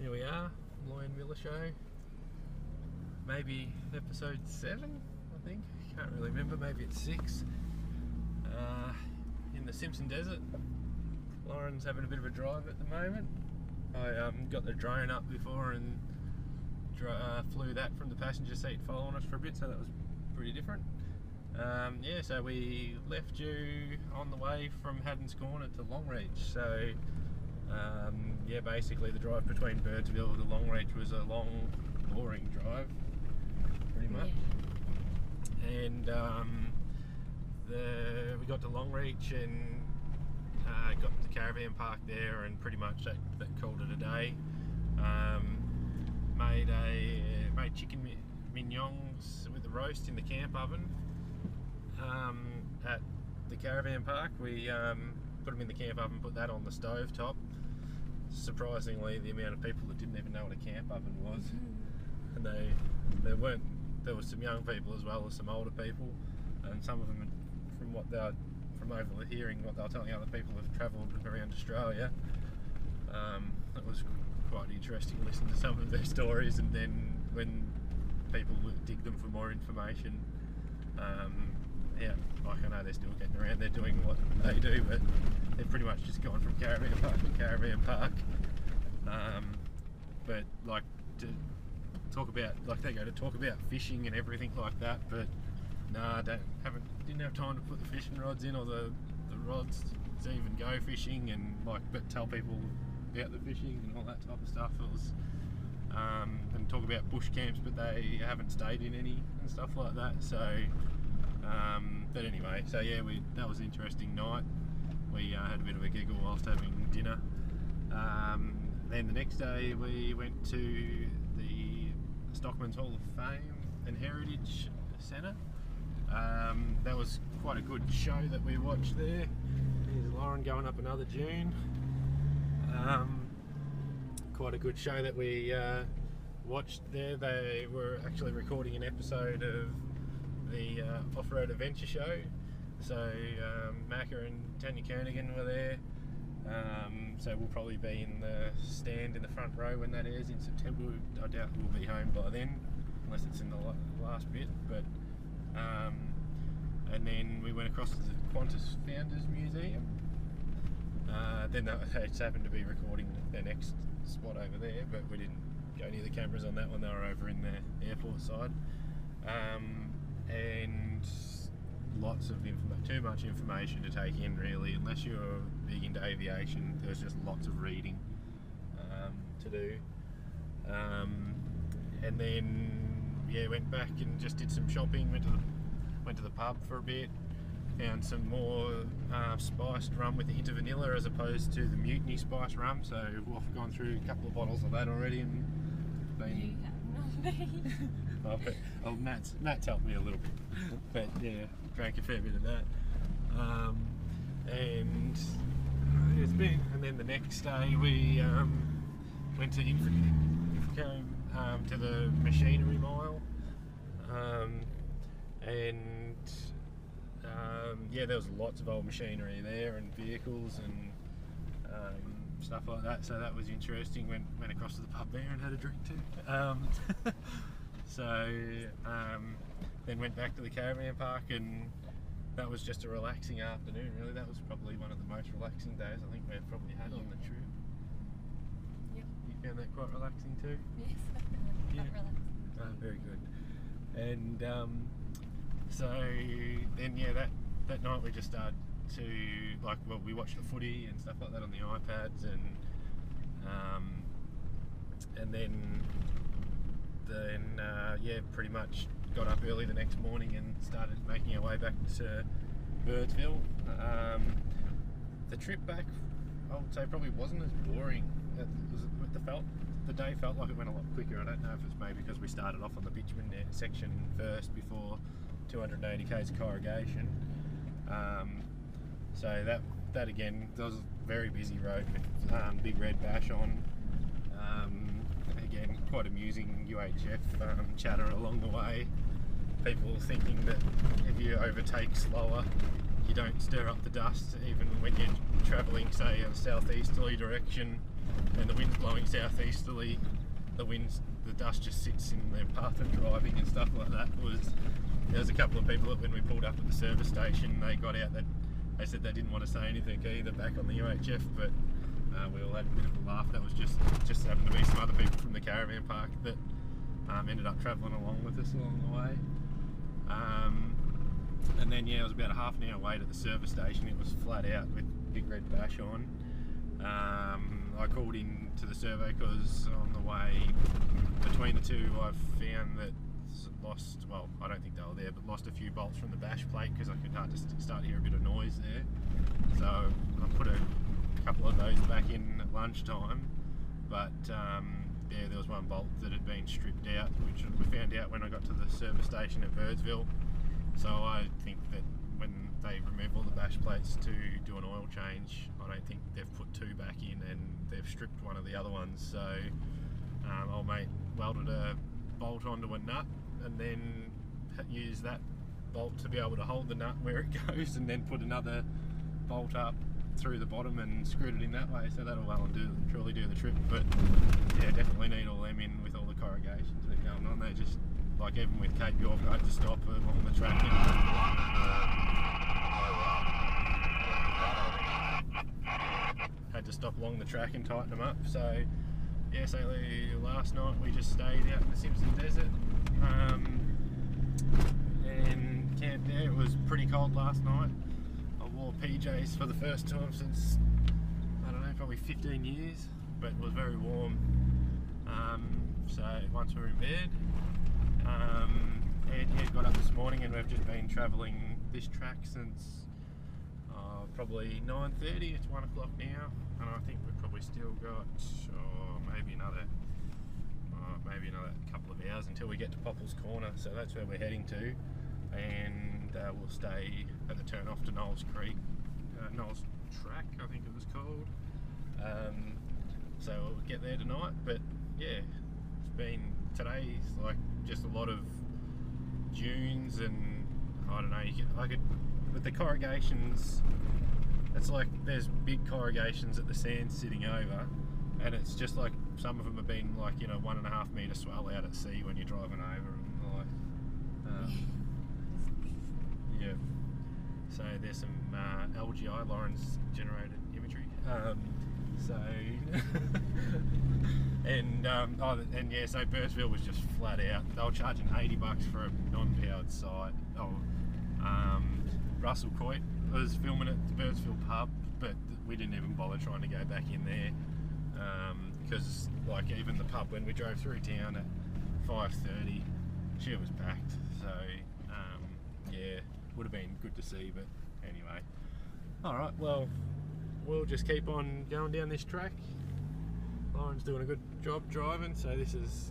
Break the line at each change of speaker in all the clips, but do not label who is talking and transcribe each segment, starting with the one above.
Here we are, Milloy and Milloy show. Maybe episode 7, I think. Can't really remember. Maybe it's 6. In the Simpson Desert. Lauren's having a bit of a drive at the moment. I got the drone up before and flew that from the passenger seat following us for a bit, so that was pretty different. Yeah, so we left you on the way from Haddon's Corner to Longreach. So yeah, basically the drive between Birdsville to Longreach was a long, boring drive, pretty much. Yeah. And we got to Longreach and got to the caravan park there, and pretty much that called it a day. Made chicken mignons with the roast in the camp oven at the caravan park. We put them in the camp oven, put that on the stove top. Surprisingly, the amount of people that didn't even know what a camp oven was, and there was some young people as well as some older people, and some of them, from overhearing what they were telling other people, have travelled around Australia. It was quite interesting to listen to some of their stories, and then when people would dig them for more information, yeah, like I know they're still getting around, they're doing what they do, but they've pretty much just gone from caravan park to caravan park. But like to talk about, like they go to talk about fishing and everything like that, but nah, didn't have time to put the fishing rods in or the rods to even go fishing, and but tell people about the fishing and all that type of stuff. It was and talk about bush camps, but they haven't stayed in any and stuff like that. So but anyway, so yeah, that was an interesting night. We had a bit of a giggle whilst having dinner. Then the next day we went to the Stockman's Hall of Fame and Heritage Centre. That was quite a good show that we watched there. Here's Lauren going up another dune. Quite a good show that we watched there. They were actually recording an episode of the Off-Road Adventure Show. So Macca and Tanya Kernigan were there. So we'll probably be in the stand in the front row when that airs in September. I doubt we'll be home by then, unless it's in the last bit. But and then we went across to the Qantas Founders Museum. Then they just happened to be recording their next spot over there, but we didn't go near the cameras on that one. They were over in the airport side. And lots of too much information to take in, really. Unless you're big into aviation, there's just lots of reading to do. And then yeah, went back and just did some shopping. Went to the pub for a bit. Found some more spiced rum with the hint of vanilla as opposed to the Mutiny spiced rum. So we've gone through a couple of bottles of that already and been. Matt's helped me a little bit, but yeah, drank a fair bit of that. And then the next day we went to Invercargill, to the machinery mile, and yeah, there was lots of old machinery there and vehicles and stuff like that, so that was interesting. Went across to the pub there and had a drink too. So then went back to the caravan park, and that was just a relaxing afternoon, really. That was probably one of the most relaxing days I think we've probably had on the trip.
Yep.
You found that quite relaxing too?
Yes, quite relaxing.
Oh, very good. And so then yeah, that night we just started to we watched the footy and stuff like that on the iPads, and then yeah, pretty much got up early the next morning and started making our way back to Birdsville. The trip back, I would say, probably wasn't as boring. The day felt like it went a lot quicker. I don't know if it's maybe because we started off on the bitumen section first before 280 k's of corrugation. So that again, there was a very busy road with Big Red Bash on. Again, quite amusing UHF chatter along the way. People thinking that if you overtake slower, you don't stir up the dust even when you're travelling, say, a southeasterly direction and the wind's blowing southeasterly. The dust just sits in their path of driving and stuff like that. There was a couple of people that when we pulled up at the service station, they got out that they said they didn't want to say anything either back on the UHF, but we all had a bit of a laugh. That was just happened to be some other people from the caravan park that ended up travelling along with us along the way. And then yeah, it was about a half an hour wait at the service station. It was flat out with Big Red Bash on. I called in to the survey because on the way between the two I found that lost, well, I don't think they were there, but lost a few bolts from the bash plate because I could start to hear a bit of noise there. So I put a couple of those back in at lunchtime, but yeah, there was one bolt that had been stripped out, which we found out when I got to the service station at Birdsville. So I think that when they remove all the bash plates to do an oil change, I don't think they've put two back in and they've stripped one of the other ones. So old mate welded a bolt onto a nut and then used that bolt to be able to hold the nut where it goes, and then put another bolt up through the bottom and screwed it in that way. So that'll well and truly do the trick. But yeah, definitely need all them in with all the corrugations that are going on. They just, like even with Cape York, I had to stop along the track and tighten them up. So yeah, so last night we just stayed out in the Simpson Desert and camped there. It was pretty cold last night. I wore PJs for the first time since, I don't know, probably 15 years, but it was very warm. So once we were in bed, and yeah, got up this morning and we've just been travelling this track since probably 9:30. It's 1 o'clock now, and I think we've probably still got maybe another couple of hours until we get to Popple's Corner. So that's where we're heading to, and we'll stay at the turn off to Knowles Creek, Knowles Track I think it was called. So we'll get there tonight. But yeah, today's like just a lot of dunes, and I don't know, with the corrugations, it's like there's big corrugations that the sand's sitting over, and it's just like some of them have been like, 1.5 metre swell out at sea when you're driving over, and like yeah, so there's some LGI, Lawrence generated imagery, so and yeah, so Birdsville was just flat out. They were charging $80 for a non-powered site. Russell Coit was filming at the Birdsville pub, but we didn't even bother trying to go back in there because like even the pub when we drove through town at 5:30, she was packed. So yeah, would have been good to see, but anyway. Alright, well, we'll just keep on going down this track. Lauren's doing a good job driving, so this is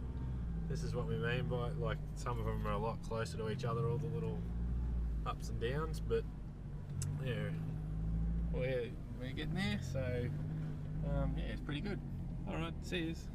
what we mean by, like, some of them are a lot closer to each other, all the little ups and downs, but yeah, we're getting there, so yeah, it's pretty good. Alright, see yous.